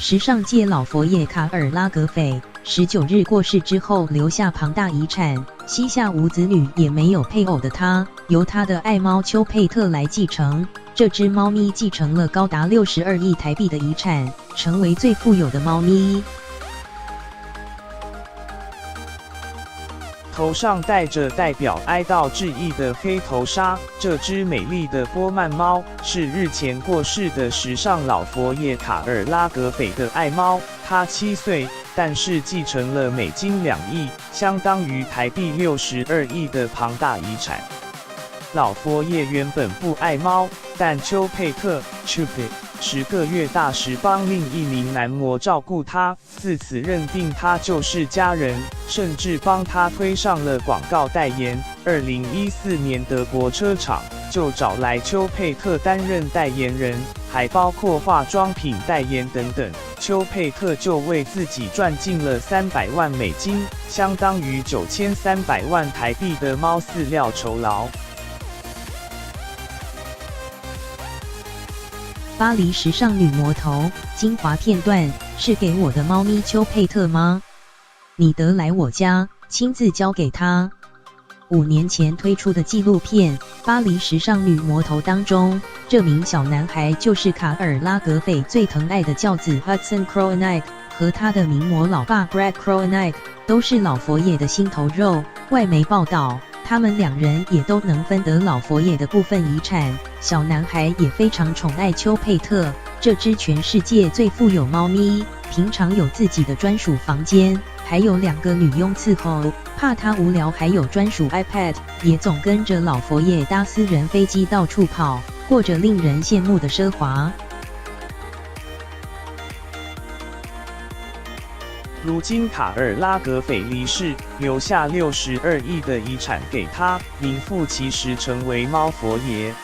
时尚界老佛爷卡尔拉格斐19日过世之后，留下庞大遗产，膝下无子女也没有配偶的他，由他的爱猫丘佩特来继承。这只猫咪继承了高达62亿台币的遗产，成为最富有的猫咪。头上戴着代表哀悼致意的黑头纱，这只美丽的波曼猫是日前过世的时尚老佛爷卡尔拉格斐的爱猫。他7岁，但是继承了美金2亿，相当于台币62亿的庞大遗产。老佛爷原本不爱猫，但丘佩特 10个月大时帮另一名男模照顾他，自此认定他就是家人，甚至帮他推上了广告代言。2014年德国车厂就找来丘佩特担任代言人，还包括化妆品代言等等。丘佩特就为自己赚进了300万美金，相当于9300万台币的猫饲料酬劳。巴黎时尚女魔头精华片段，是给我的猫咪丘佩特吗？你得来我家，亲自交给他。5年前推出的纪录片《巴黎时尚女魔头》当中，这名小男孩就是卡尔拉格斐最疼爱的教子 Hudson Kroenig， 和他的名模老爸 Brad Kroenig 都是老佛爷的心头肉。外媒报道，他们2人也都能分得老佛爷的部分遗产。小男孩也非常宠爱丘佩特，这只全世界最富有猫咪，平常有自己的专属房间，还有2个女佣伺候，怕他无聊还有专属 iPad， 也总跟着老佛爷搭私人飞机到处跑，过着令人羡慕的奢华。如今卡尔拉格斐离世，留下62亿的遗产给他，名副其实成为猫佛爷。